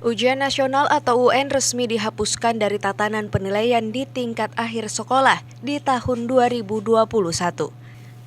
Ujian nasional atau UN resmi dihapuskan dari tatanan penilaian di tingkat akhir sekolah di tahun 2021.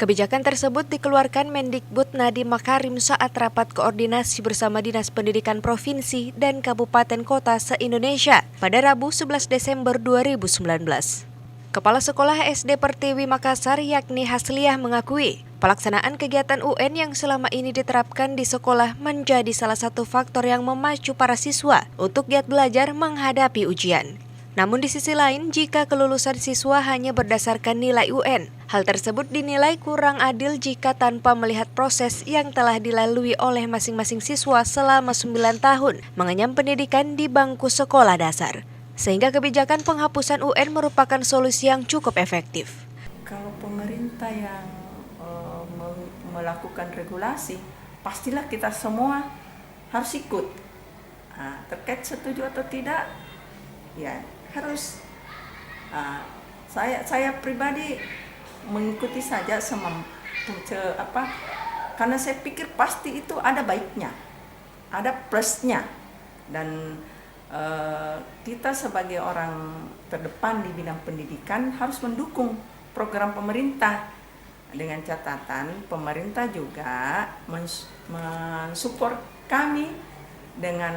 Kebijakan tersebut dikeluarkan Mendikbud Nadiem Makarim saat rapat koordinasi bersama Dinas Pendidikan Provinsi dan Kabupaten Kota se-Indonesia pada Rabu 11 Desember 2019. Kepala Sekolah SD Pertiwi Makassar yakni Hasliah mengakui pelaksanaan kegiatan UN yang selama ini diterapkan di sekolah menjadi salah satu faktor yang memacu para siswa untuk giat belajar menghadapi ujian. Namun di sisi lain, jika kelulusan siswa hanya berdasarkan nilai UN, hal tersebut dinilai kurang adil jika tanpa melihat proses yang telah dilalui oleh masing-masing siswa selama 9 tahun mengenyam pendidikan di bangku sekolah dasar. Sehingga kebijakan penghapusan UN merupakan solusi yang cukup efektif. Kalau pemerintah yang melakukan regulasi, pastilah kita semua harus ikut. Terkait setuju atau tidak, ya harus. Saya pribadi mengikuti saja karena saya pikir pasti itu ada baiknya, ada plusnya, dan kita sebagai orang terdepan di bidang pendidikan harus mendukung program pemerintah, dengan catatan pemerintah juga mensupport kami dengan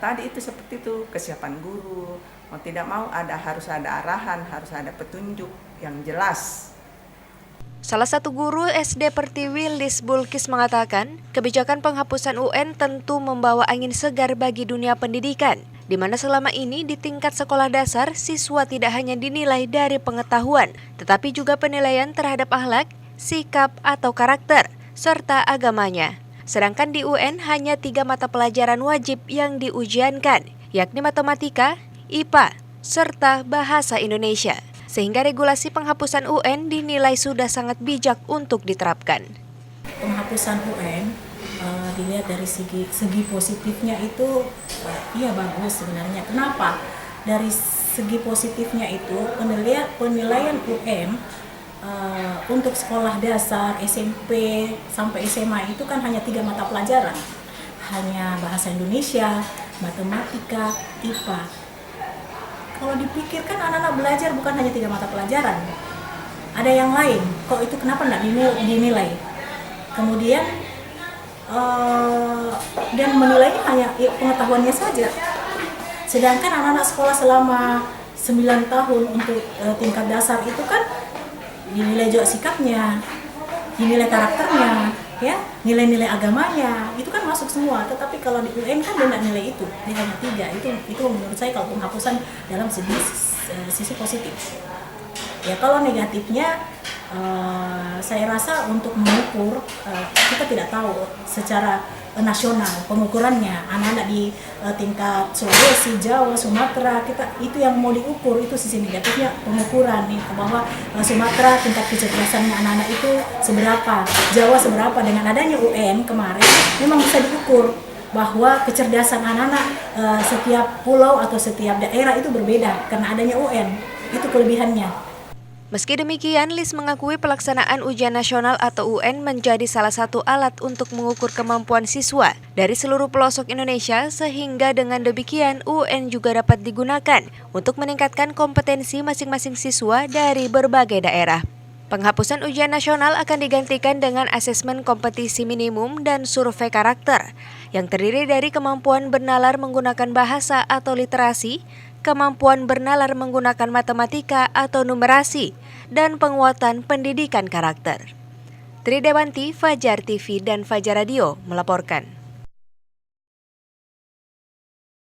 tadi itu seperti itu, kesiapan guru, mau tidak mau harus ada arahan, harus ada petunjuk yang jelas. Salah satu guru SD Pertiwi Lis Bulkis mengatakan, kebijakan penghapusan UN tentu membawa angin segar bagi dunia pendidikan, di mana selama ini di tingkat sekolah dasar, siswa tidak hanya dinilai dari pengetahuan, tetapi juga penilaian terhadap akhlak, sikap atau karakter, serta agamanya. Sedangkan di UN hanya 3 mata pelajaran wajib yang diujiankan, yakni matematika, IPA, serta bahasa Indonesia. Sehingga regulasi penghapusan UN dinilai sudah sangat bijak untuk diterapkan. Penghapusan UN dilihat dari segi positifnya itu iya bagus sebenarnya. Kenapa? Dari segi positifnya itu penilaian UN untuk sekolah dasar, SMP sampai SMA itu kan hanya 3 mata pelajaran. Hanya bahasa Indonesia, matematika, IPA. Kalau dipikirkan anak-anak belajar bukan hanya 3 mata pelajaran, ada yang lain. Kok itu kenapa tidak dinilai? Kemudian dan menilainya hanya pengetahuannya saja. Sedangkan anak-anak sekolah selama 9 tahun untuk tingkat dasar itu kan dinilai juga sikapnya, dinilai karakternya, ya, nilai-nilai agamanya, itu kan masuk semua. Tetapi kalau di UN kan dia tidak nilai itu, dia hanya 3. Itu menurut saya kalau penghapusan dalam sisi positif. Ya kalau negatifnya, saya rasa untuk mengukur, kita tidak tahu secara nasional pengukurannya. Anak-anak di tingkat Sulawesi, Jawa, Sumatera, itu yang mau diukur, itu sisi negatifnya pengukuran nih, bahwa Sumatera tingkat kecerdasannya anak-anak itu seberapa, Jawa seberapa. Dengan adanya UN kemarin memang bisa diukur bahwa kecerdasan anak-anak setiap pulau atau setiap daerah itu berbeda karena adanya UN, itu kelebihannya. Meski demikian, Lis mengakui pelaksanaan ujian nasional atau UN menjadi salah satu alat untuk mengukur kemampuan siswa dari seluruh pelosok Indonesia, sehingga dengan demikian UN juga dapat digunakan untuk meningkatkan kompetensi masing-masing siswa dari berbagai daerah. Penghapusan ujian nasional akan digantikan dengan asesmen kompetisi minimum dan survei karakter yang terdiri dari kemampuan bernalar menggunakan bahasa atau literasi, kemampuan bernalar menggunakan matematika atau numerasi, dan penguatan pendidikan karakter. Tri Dewanti, Fajar TV dan Fajar Radio melaporkan.